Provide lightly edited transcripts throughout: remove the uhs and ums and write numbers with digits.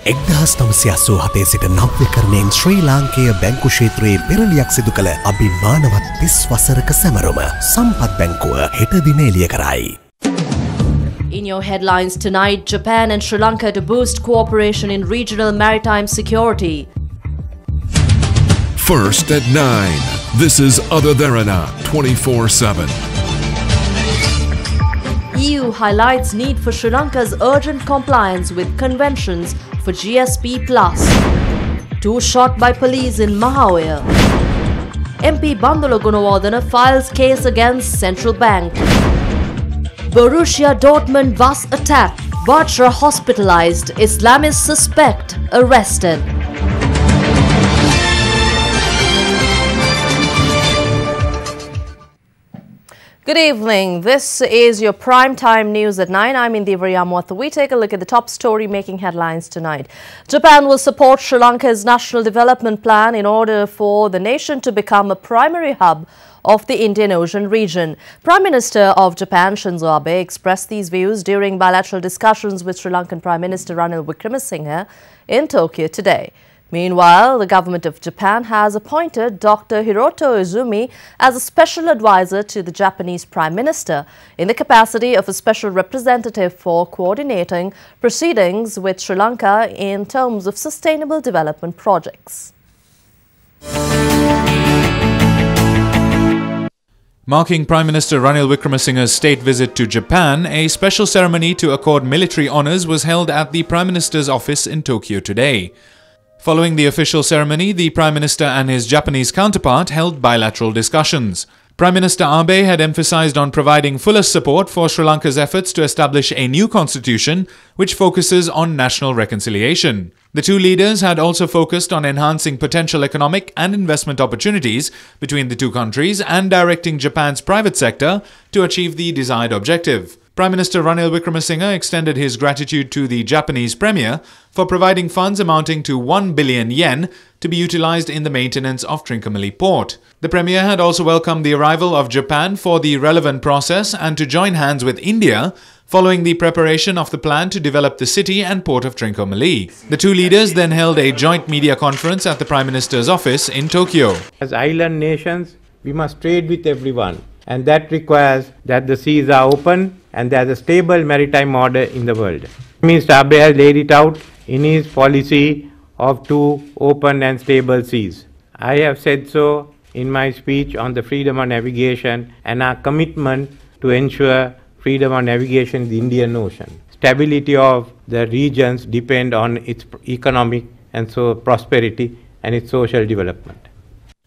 1987 සිට නව්‍යකරණයෙන් ශ්‍රී ලාංකේය බැංකු ක්ෂේත්‍රයේ පෙරලියක් සිදු කළ අභිමානවත් 30 වසරක සැමරුම සම්පත් බැංකුව හෙට දින එළිය කරයි. In your headlines tonight, Japan and Sri Lanka to boost cooperation in regional maritime security. First at 9. This is Derana 24/7. EU highlights need for Sri Lanka's urgent compliance with conventions for GSP+. 2 shot by police in Mahawar. MP Bandula Gunawardena files case against Central Bank. Borussia Dortmund bus attack. Batra hospitalized. Islamist suspect arrested. Good evening. This is your primetime news at 9. I'm Indira Yamwatha. We take a look at the top story making headlines tonight. Japan will support Sri Lanka's national development plan in order for the nation to become a primary hub of the Indian Ocean region. Prime Minister of Japan Shinzo Abe expressed these views during bilateral discussions with Sri Lankan Prime Minister Ranil Wickremesinghe in Tokyo today. Meanwhile, the government of Japan has appointed Dr. Hiroto Izumi as a special advisor to the Japanese Prime Minister in the capacity of a special representative for coordinating proceedings with Sri Lanka in terms of sustainable development projects. Marking Prime Minister Ranil Wickremesinghe's state visit to Japan, a special ceremony to accord military honours was held at the Prime Minister's office in Tokyo today. Following the official ceremony, the Prime Minister and his Japanese counterpart held bilateral discussions. Prime Minister Abe had emphasized on providing fullest support for Sri Lanka's efforts to establish a new constitution which focuses on national reconciliation. The two leaders had also focused on enhancing potential economic and investment opportunities between the two countries and directing Japan's private sector to achieve the desired objective. Prime Minister Ranil Wickremesinghe extended his gratitude to the Japanese Premier for providing funds amounting to 1 billion yen to be utilized in the maintenance of Trincomalee Port. The Premier had also welcomed the arrival of Japan for the relevant process and to join hands with India following the preparation of the plan to develop the city and port of Trincomalee. The two leaders then held a joint media conference at the Prime Minister's office in Tokyo. As island nations, we must trade with everyone, and that requires that the seas are open and there is a stable maritime order in the world. Mr. Abe has laid it out in his policy of 2 open and stable seas. I have said so in my speech on the freedom of navigation and our commitment to ensure freedom of navigation in the Indian Ocean. Stability of the regions depend on its economic and so prosperity and its social development.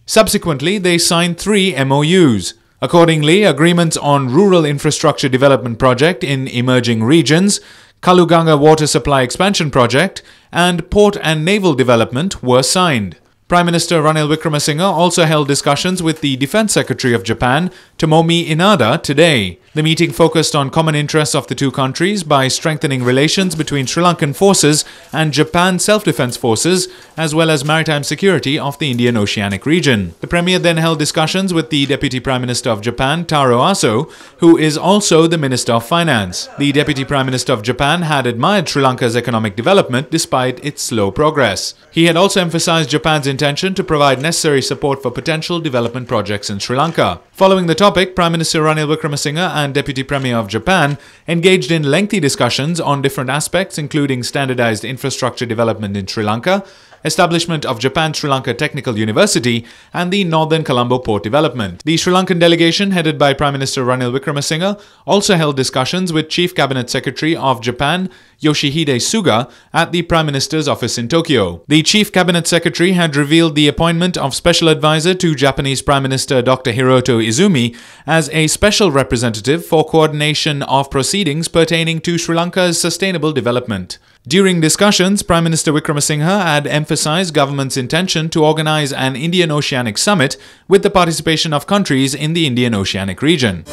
Subsequently, they signed 3 MOUs. Accordingly, agreements on rural infrastructure development project in emerging regions, Kaluganga water supply expansion project, and port and naval development were signed. Prime Minister Ranil Wickremesinghe also held discussions with the Defence Secretary of Japan, Tomomi Inada, today. The meeting focused on common interests of the two countries by strengthening relations between Sri Lankan forces and Japan self-defense forces, as well as maritime security of the Indian Oceanic region. The Premier then held discussions with the Deputy Prime Minister of Japan, Taro Aso, who is also the Minister of Finance. The Deputy Prime Minister of Japan had admired Sri Lanka's economic development despite its slow progress. He had also emphasized Japan's intention to provide necessary support for potential development projects in Sri Lanka. Following the topic, Prime Minister Ranil Wickremesinghe and Deputy Premier of Japan engaged in lengthy discussions on different aspects including standardized infrastructure development in Sri Lanka, establishment of Japan-Sri Lanka Technical University and the Northern Colombo port development. The Sri Lankan delegation headed by Prime Minister Ranil Wickremesinghe also held discussions with Chief Cabinet Secretary of Japan Yoshihide Suga at the Prime Minister's office in Tokyo. The Chief Cabinet Secretary had revealed the appointment of Special Advisor to Japanese Prime Minister Dr. Hiroto Izumi as a special representative for coordination of proceedings pertaining to Sri Lanka's sustainable development. During discussions, Prime Minister Wickremesinghe had emphasized government's intention to organize an Indian Oceanic Summit with the participation of countries in the Indian Oceanic region.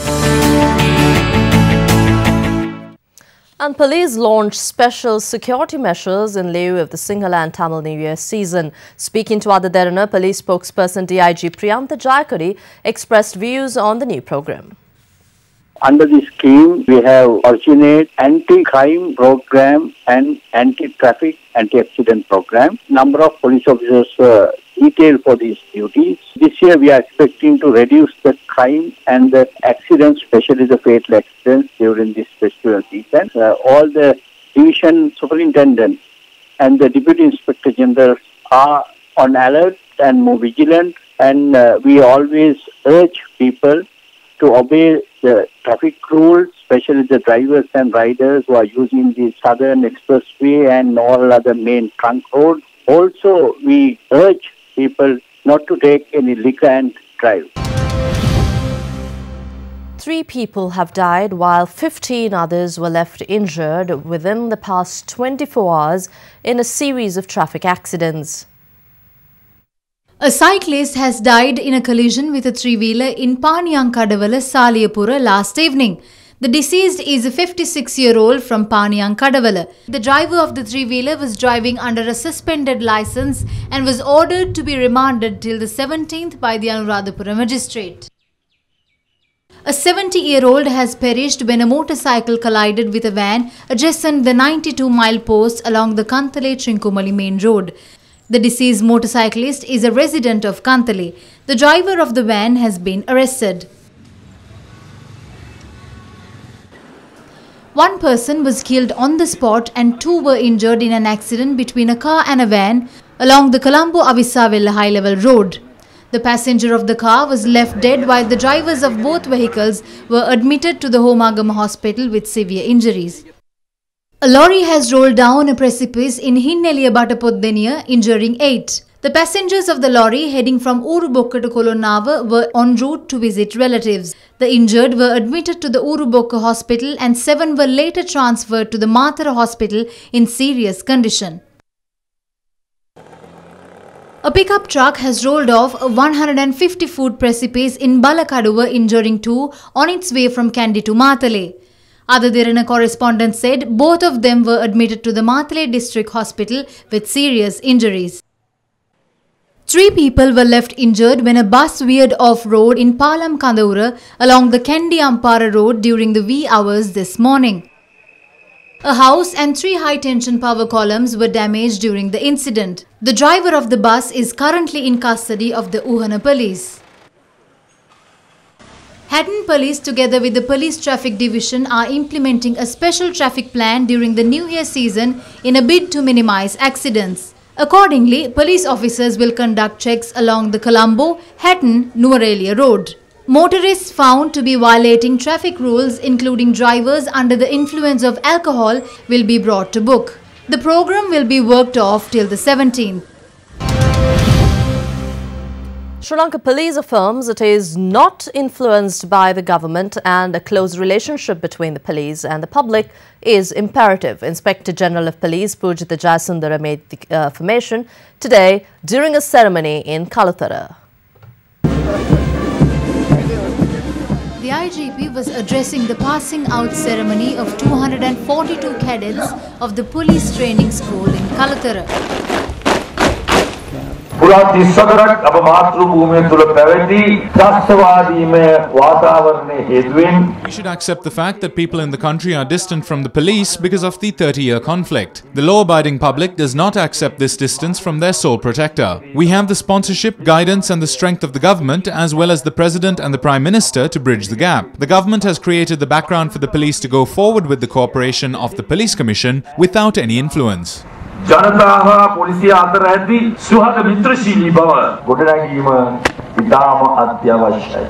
And police launched special security measures in lieu of the Sinhala and Tamil New Year season. Speaking to Derana, police spokesperson DIG Priyantha Jayakuri expressed views on the new program. Under this scheme, we have originate anti-crime program and anti-traffic, anti-accident program. Number of police officers detailed for these duties. This year, we are expecting to reduce the crime and the accidents, especially the fatal accidents during this festival season. All the division superintendents and the deputy inspector general are on alert and more vigilant, and we always urge people to obey the traffic rules, especially the drivers and riders who are using the Southern Expressway and all other main trunk roads. Also, we urge people not to take any liquor and drive. 3 people have died while 15 others were left injured within the past 24 hours in a series of traffic accidents. A cyclist has died in a collision with a 3-wheeler in Paniyankadavala, Saliyapura last evening. The deceased is a 56-year-old from Paniyankadavala. The driver of the 3-wheeler was driving under a suspended license and was ordered to be remanded till the 17th by the Anuradhapura magistrate. A 70-year-old has perished when a motorcycle collided with a van adjacent the 92-mile post along the Kantale-Trincomalee main road. The deceased motorcyclist is a resident of Kantale. The driver of the van has been arrested. One person was killed on the spot and 2 were injured in an accident between a car and a van along the Colombo-Avisavella high-level road. The passenger of the car was left dead while the drivers of both vehicles were admitted to the Homagama hospital with severe injuries. A lorry has rolled down a precipice in Hinneliya Batapoddeniya, injuring 8. The passengers of the lorry heading from Urubokka to Kolonava were en route to visit relatives. The injured were admitted to the Urubokka hospital and 7 were later transferred to the Mathura hospital in serious condition. A pickup truck has rolled off a 150-foot precipice in Balakaduva, injuring 2 on its way from Kandy to Mathale. Other Derana correspondents said both of them were admitted to the Mathale district hospital with serious injuries. 3 people were left injured when a bus veered off-road in Palam Kandaura along the Kandy Ampara road during the wee hours this morning. A house and 3 high-tension power columns were damaged during the incident. The driver of the bus is currently in custody of the Uhana police. Hatton Police together with the Police Traffic Division are implementing a special traffic plan during the New Year season in a bid to minimize accidents. Accordingly, police officers will conduct checks along the Colombo, Hatton, Nuwara road. Motorists found to be violating traffic rules, including drivers under the influence of alcohol, will be brought to book. The program will be worked off till the 17th. Sri Lanka Police affirms it is not influenced by the government and a close relationship between the police and the public is imperative. Inspector General of Police Pujitha Jayasundara made the affirmation today during a ceremony in Kalathara. The IGP was addressing the passing out ceremony of 242 cadets of the police training school in Kalathara. We should accept the fact that people in the country are distant from the police because of the 30-year conflict. The law-abiding public does not accept this distance from their sole protector. We have the sponsorship, guidance and the strength of the government as well as the President and the Prime Minister to bridge the gap. The government has created the background for the police to go forward with the cooperation of the Police Commission without any influence. ජනතාව පොලිසිය අතර ඇති සුහද මිත්‍රශීලී බව ගොඩනැගීම ඉතාම අත්‍යවශ්‍යයි.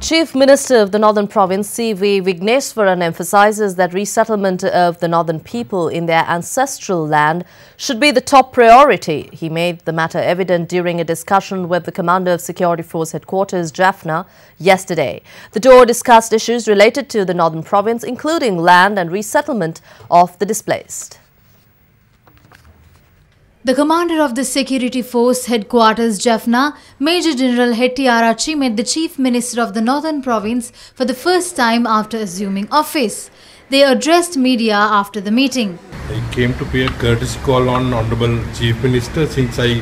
Chief Minister of the Northern Province, C.V. Vigneswaran, emphasizes that resettlement of the northern people in their ancestral land should be the top priority. He made the matter evident during a discussion with the Commander of Security Force Headquarters, Jaffna, yesterday. The duo discussed issues related to the Northern Province, including land and resettlement of the displaced. The commander of the Security Force Headquarters, Jaffna, Major General Hetty Arachi, met the Chief Minister of the Northern Province for the first time after assuming office. They addressed media after the meeting. I came to pay a courtesy call on Honorable Chief Minister since I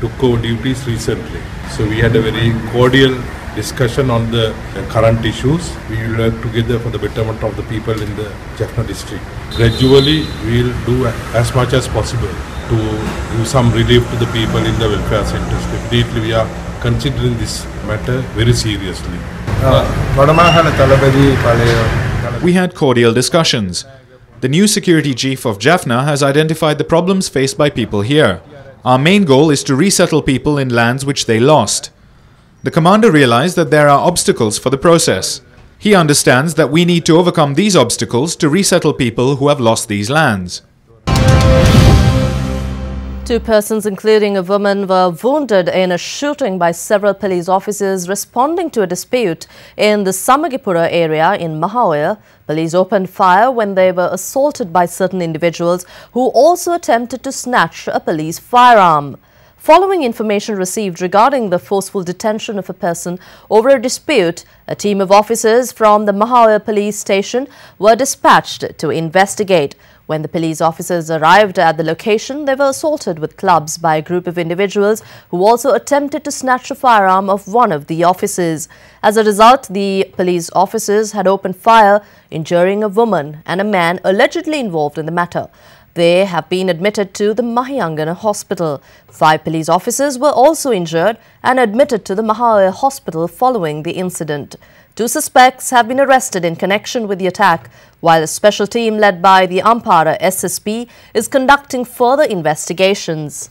took over duties recently. So we had a very cordial discussion on the current issues. We will work together for the betterment of the people in the Jaffna district. Gradually, we will do as much as possible to give some relief to the people in the welfare centers. Definitely, we are considering this matter very seriously. We had cordial discussions. The new security chief of Jaffna has identified the problems faced by people here. Our main goal is to resettle people in lands which they lost. The commander realized that there are obstacles for the process. He understands that we need to overcome these obstacles to resettle people who have lost these lands. 2 persons, including a woman, were wounded in a shooting by several police officers responding to a dispute in the Samagipura area in Mahaoya. Police opened fire when they were assaulted by certain individuals who also attempted to snatch a police firearm. Following information received regarding the forceful detention of a person over a dispute, a team of officers from the Mahaoya police station were dispatched to investigate. When the police officers arrived at the location, they were assaulted with clubs by a group of individuals who also attempted to snatch a firearm of one of the officers. As a result, the police officers had opened fire, injuring a woman and a man allegedly involved in the matter. They have been admitted to the Mahayangana hospital. 5 police officers were also injured and admitted to the Mahaoya hospital following the incident. 2 suspects have been arrested in connection with the attack, while a special team led by the Ampara SSP is conducting further investigations.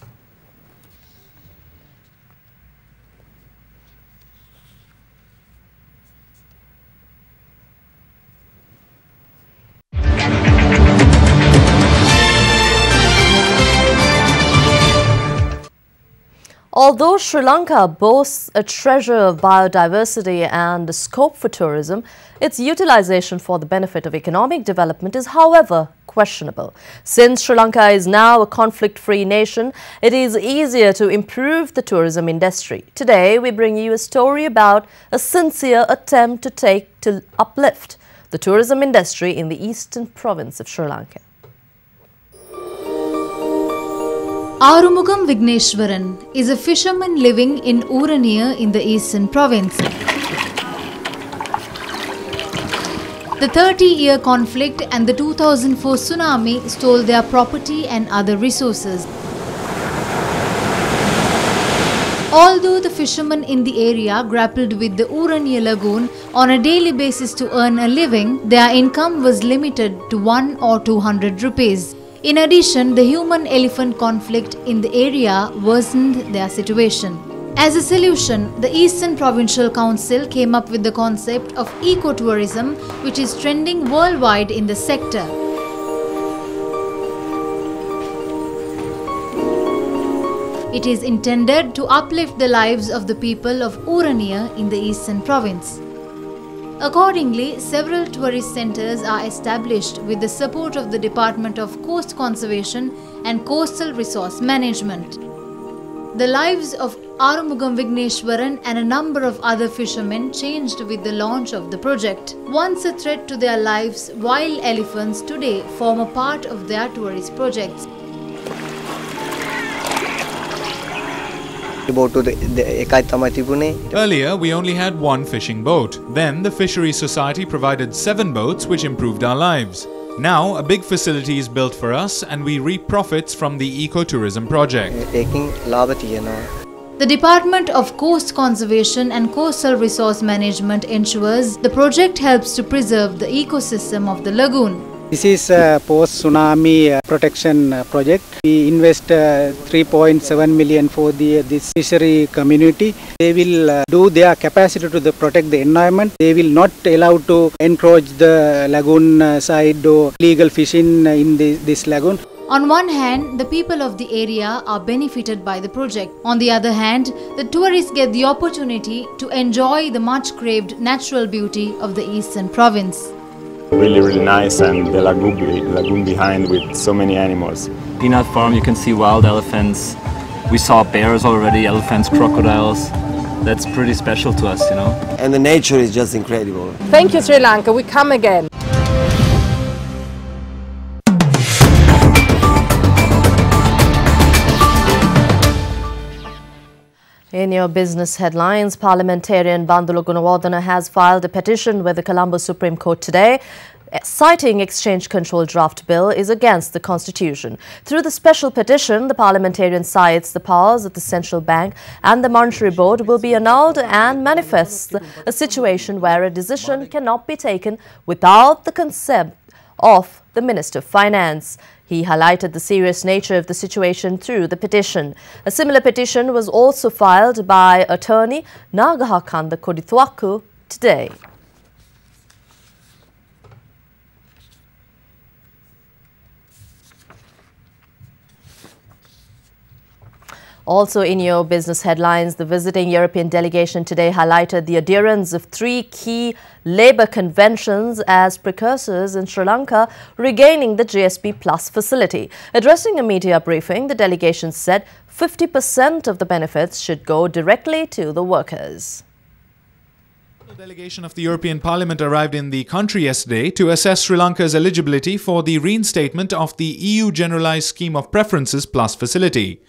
Although Sri Lanka boasts a treasure of biodiversity and a scope for tourism, its utilization for the benefit of economic development is, however, questionable. Since Sri Lanka is now a conflict-free nation, it is easier to improve the tourism industry. Today, we bring you a story about a sincere attempt to uplift the tourism industry in the eastern province of Sri Lanka. Arumugam Vigneshwaran is a fisherman living in Uraniya in the eastern province. The 30-year conflict and the 2004 tsunami stole their property and other resources. Although the fishermen in the area grappled with the Uraniya lagoon on a daily basis to earn a living, their income was limited to 1 or 200 rupees. In addition, the human-elephant conflict in the area worsened their situation. As a solution, the Eastern Provincial Council came up with the concept of ecotourism, which is trending worldwide in the sector. It is intended to uplift the lives of the people of Uraniya in the Eastern Province. Accordingly, several tourist centers are established with the support of the Department of Coast Conservation and Coastal Resource Management. The lives of Arumugam Vigneshwaran and a number of other fishermen changed with the launch of the project. Once a threat to their lives, wild elephants today form a part of their tourist projects. Earlier, we only had 1 fishing boat. Then, the Fisheries Society provided 7 boats which improved our lives. Now, a big facility is built for us and we reap profits from the ecotourism project. The Department of Coast Conservation and Coastal Resource Management ensures the project helps to preserve the ecosystem of the lagoon. This is a post-tsunami protection project. We invest 3.7 million for this fishery community. They will do their capacity to protect the environment. They will not allow to encroach the lagoon side or illegal fishing in this lagoon. On one hand, the people of the area are benefited by the project. On the other hand, the tourists get the opportunity to enjoy the much-craved natural beauty of the eastern province. Really nice, and the lagoon behind with so many animals. Peanut farm, you can see wild elephants. We saw bears already, elephants, crocodiles. That's pretty special to us, you know. And the nature is just incredible. Thank you, Sri Lanka. We come again. In your business headlines, parliamentarian Bandulu Gunawardena has filed a petition with the Colombo Supreme Court today, citing exchange control draft bill is against the constitution. Through the special petition, the parliamentarian cites the powers of the central bank and the monetary board will be annulled and manifests a situation where a decision cannot be taken without the consent of the Minister of Finance. He highlighted the serious nature of the situation through the petition. A similar petition was also filed by attorney Nagahakanda Kodithuaku today. Also in your business headlines, the visiting European delegation today highlighted the adherence of 3 key labour conventions as precursors in Sri Lanka regaining the GSP Plus facility. Addressing a media briefing, the delegation said 50% of the benefits should go directly to the workers. The delegation of the European Parliament arrived in the country yesterday to assess Sri Lanka's eligibility for the reinstatement of the EU Generalised Scheme of Preferences Plus facility.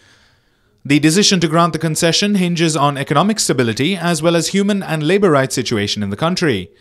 The decision to grant the concession hinges on economic stability as well as human and labour rights situation in the country.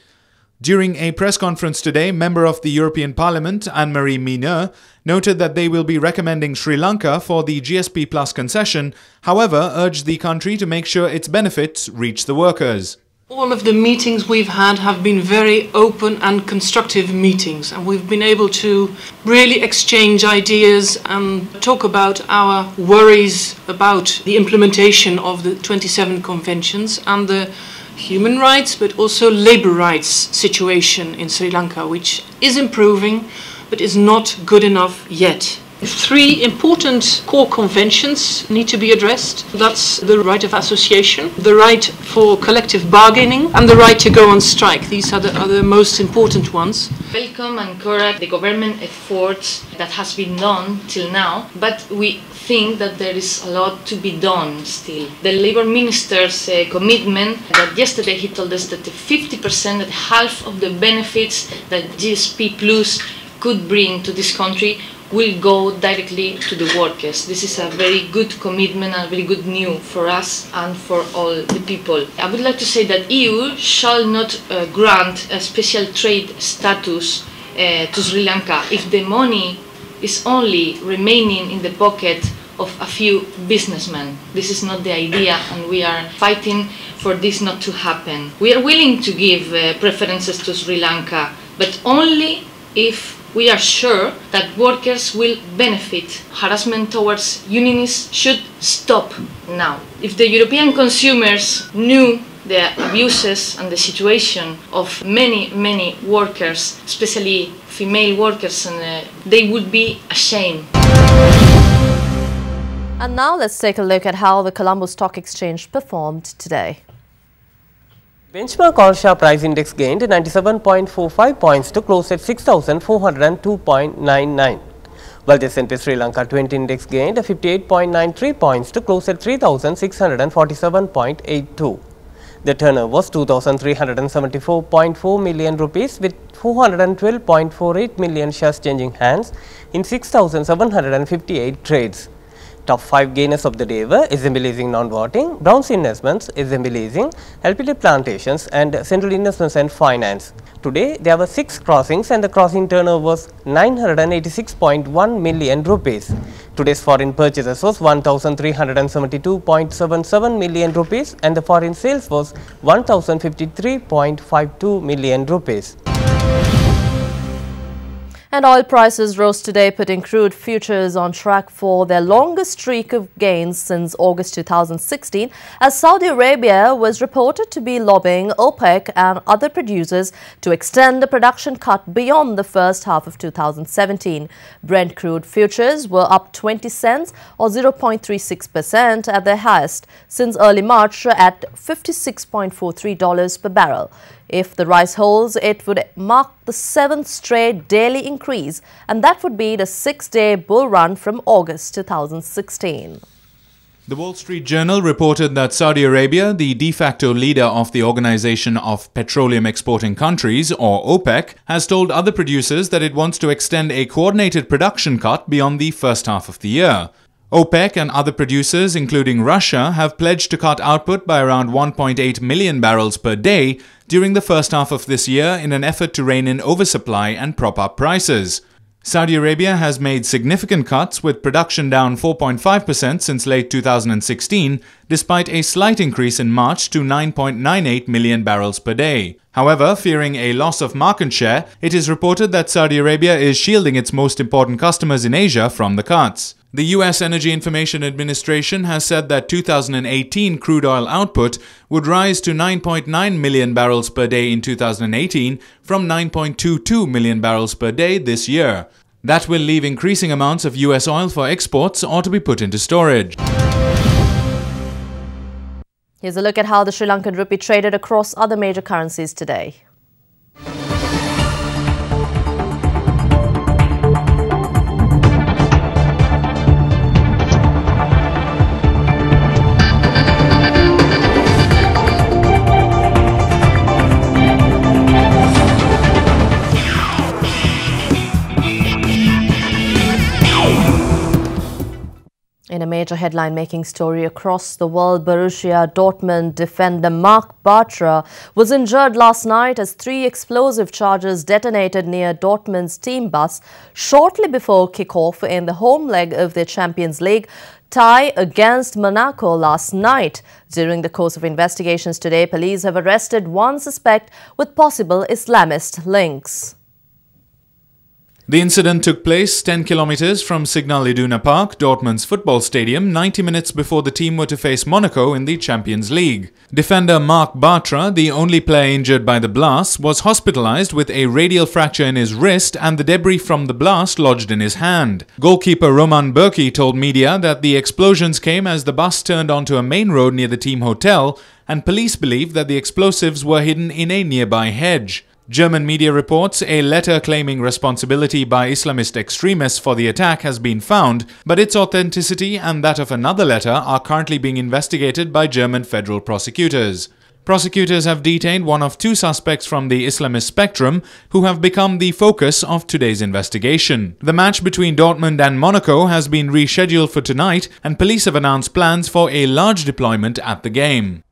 During a press conference today, member of the European Parliament, Anne-Marie Mineur, noted that they will be recommending Sri Lanka for the GSP Plus concession, however, urged the country to make sure its benefits reach the workers. All of the meetings we've had have been very open and constructive meetings, and we've been able to really exchange ideas and talk about our worries about the implementation of the 27 conventions and the human rights but also labour rights situation in Sri Lanka, which is improving but is not good enough yet. 3 important core conventions need to be addressed. That's the right of association, the right for collective bargaining, and the right to go on strike. These are the most important ones. Welcome and encourage the government efforts that has been done till now, but we think that there is a lot to be done still. The Labour Minister's commitment that yesterday he told us that 50%, that half of the benefits that GSP Plus could bring to this country will go directly to the workers. This is a very good commitment and very good news for us and for all the people. I would like to say that EU shall not grant a special trade status to Sri Lanka if the money is only remaining in the pocket of a few businessmen. This is not the idea, and we are fighting for this not to happen. We are willing to give preferences to Sri Lanka, but only if we are sure that workers will benefit. Harassment towards unionists should stop now. If the European consumers knew the abuses and the situation of many workers, especially female workers, and they would be ashamed. And now let's take a look at how the Colombo Stock Exchange performed today. Benchmark all-share price index gained 97.45 points to close at 6,402.99, while the S&P Sri Lanka 20 index gained 58.93 points to close at 3,647.82. The turnover was 2,374.4 million rupees, with 412.48 million shares changing hands in 6,758 trades. Top 5 gainers of the day were SMB Leasing Non-Voting, Browns Investments, SMB Leasing, LPT Plantations and Central Investments and Finance. Today there were 6 crossings and the crossing turnover was 986.1 million rupees. Today's foreign purchases was 1,372.77 million rupees and the foreign sales was 1,053.52 million rupees. And oil prices rose today, putting crude futures on track for their longest streak of gains since August 2016, as Saudi Arabia was reported to be lobbying OPEC and other producers to extend the production cut beyond the first half of 2017. Brent crude futures were up 20 cents or 0.36% at their highest since early March at $56.43 per barrel. If the rise holds, it would mark the 7th straight daily increase, and that would be the 6-day bull run from August 2016. The Wall Street Journal reported that Saudi Arabia, the de facto leader of the Organization of Petroleum Exporting Countries, or OPEC, has told other producers that it wants to extend a coordinated production cut beyond the first half of the year. OPEC and other producers, including Russia, have pledged to cut output by around 1.8 million barrels per day during the first half of this year in an effort to rein in oversupply and prop up prices. Saudi Arabia has made significant cuts, with production down 4.5% since late 2016, despite a slight increase in March to 9.98 million barrels per day. However, fearing a loss of market share, it is reported that Saudi Arabia is shielding its most important customers in Asia from the cuts. The U.S. Energy Information Administration has said that 2018 crude oil output would rise to 9.9 million barrels per day in 2018 from 9.22 million barrels per day this year. That will leave increasing amounts of U.S. oil for exports or to be put into storage. Here's a look at how the Sri Lankan rupee traded across other major currencies today. In a major headline-making story across the world, Borussia Dortmund defender Marc Bartra was injured last night as 3 explosive charges detonated near Dortmund's team bus shortly before kick-off in the home leg of their Champions League tie against Monaco last night. During the course of investigations today, police have arrested 1 suspect with possible Islamist links. The incident took place 10 kilometers from Signal Iduna Park, Dortmund's football stadium, 90 minutes before the team were to face Monaco in the Champions League. Defender Marc Bartra, the only player injured by the blast, was hospitalized with a radial fracture in his wrist and the debris from the blast lodged in his hand. Goalkeeper Roman Burki told media that the explosions came as the bus turned onto a main road near the team hotel, and police believe that the explosives were hidden in a nearby hedge. German media reports a letter claiming responsibility by Islamist extremists for the attack has been found, but its authenticity and that of another letter are currently being investigated by German federal prosecutors. Prosecutors have detained one of 2 suspects from the Islamist spectrum who have become the focus of today's investigation. The match between Dortmund and Monaco has been rescheduled for tonight, and police have announced plans for a large deployment at the game.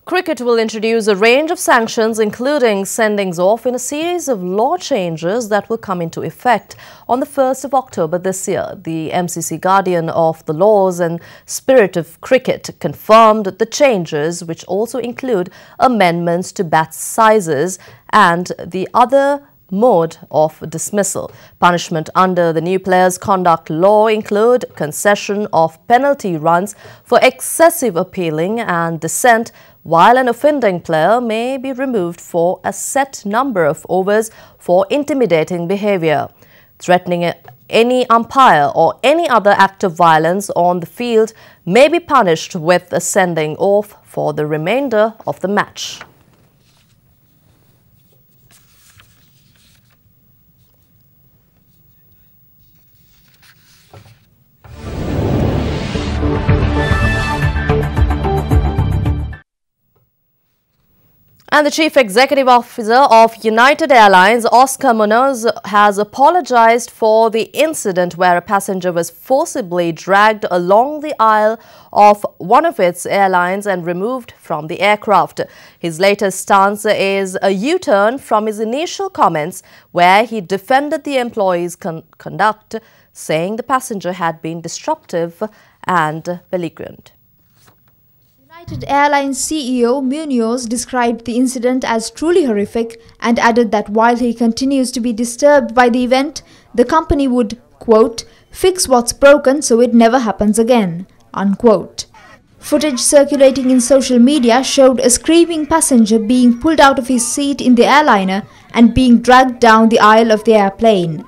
Cricket will introduce a range of sanctions, including sendings off, in a series of law changes that will come into effect on the 1st of October this year. The MCC, guardian of the laws and spirit of cricket, confirmed the changes, which also include amendments to bat sizes and the other mode of dismissal. Punishment under the new players' conduct law include concession of penalty runs for excessive appealing and dissent, while an offending player may be removed for a set number of overs for intimidating behaviour. Threatening any umpire or any other act of violence on the field may be punished with a sending off for the remainder of the match. And the Chief Executive Officer of United Airlines, Oscar Munoz, has apologized for the incident where a passenger was forcibly dragged along the aisle of one of its airlines and removed from the aircraft. His latest stance is a U-turn from his initial comments, where he defended the employee's conduct, saying the passenger had been disruptive and belligerent. United Airlines CEO Munoz described the incident as truly horrific and added that while he continues to be disturbed by the event, the company would, quote, fix what's broken so it never happens again, unquote. Footage circulating in social media showed a screaming passenger being pulled out of his seat in the airliner and being dragged down the aisle of the airplane.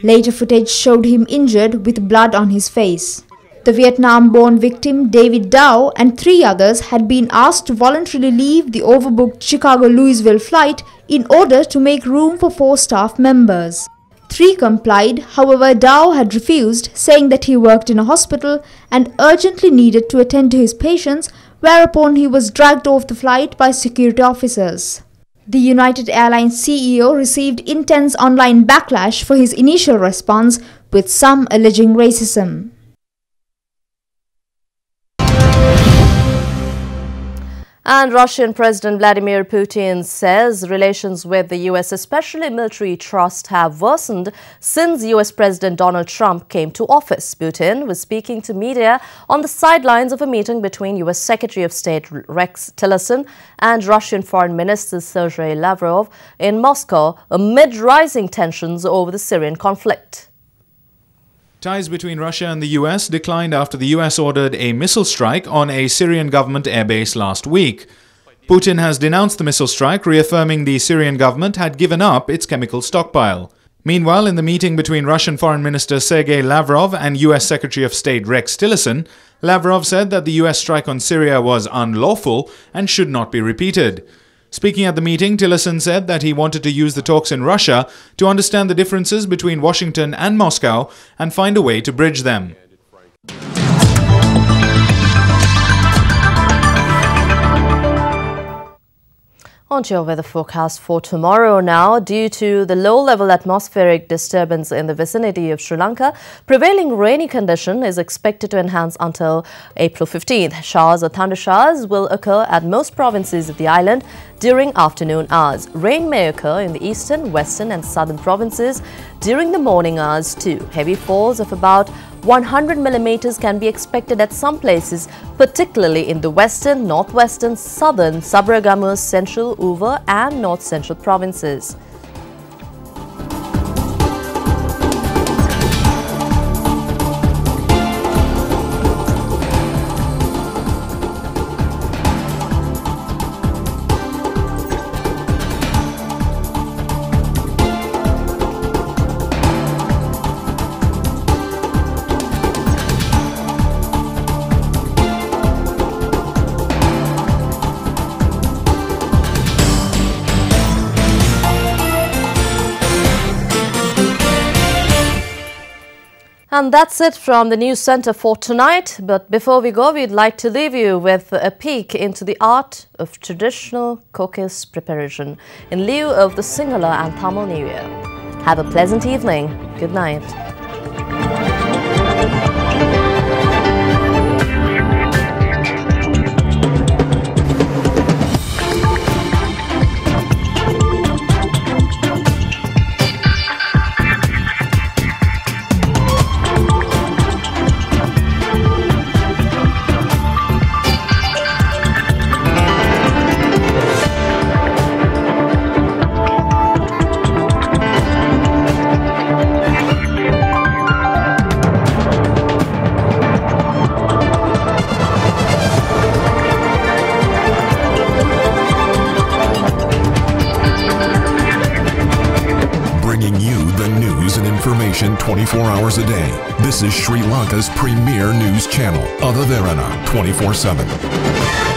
Later footage showed him injured with blood on his face. The Vietnam-born victim, David Dow, and 3 others had been asked to voluntarily leave the overbooked Chicago-Louisville flight in order to make room for 4 staff members. 3 complied, however Dow had refused, saying that he worked in a hospital and urgently needed to attend to his patients, whereupon he was dragged off the flight by security officers. The United Airlines CEO received intense online backlash for his initial response, with some alleging racism. And Russian President Vladimir Putin says relations with the US, especially military trust, have worsened since US President Donald Trump came to office. Putin was speaking to media on the sidelines of a meeting between US Secretary of State Rex Tillerson and Russian Foreign Minister Sergei Lavrov in Moscow amid rising tensions over the Syrian conflict. Ties between Russia and the US declined after the US ordered a missile strike on a Syrian government airbase last week. Putin has denounced the missile strike, reaffirming the Syrian government had given up its chemical stockpile. Meanwhile, in the meeting between Russian Foreign Minister Sergei Lavrov and US Secretary of State Rex Tillerson, Lavrov said that the US strike on Syria was unlawful and should not be repeated. Speaking at the meeting, Tillerson said that he wanted to use the talks in Russia to understand the differences between Washington and Moscow and find a way to bridge them. On to your weather forecast for tomorrow now. Due to the low-level atmospheric disturbance in the vicinity of Sri Lanka, prevailing rainy condition is expected to enhance until April 15th. Showers or thundershowers will occur at most provinces of the island during afternoon hours. Rain may occur in the eastern, western and southern provinces during the morning hours too. Heavy falls of about 100 millimeters can be expected at some places, particularly in the western, northwestern, southern, Sabaragamu's central, Uva and north central provinces. And that's it from the News Centre for tonight. But before we go, we'd like to leave you with a peek into the art of traditional cookies preparation in lieu of the Sinhala and Tamil New Year. Have a pleasant evening. Good night. Information 24 hours a day. This is Sri Lanka's premier news channel, Derana 24/7.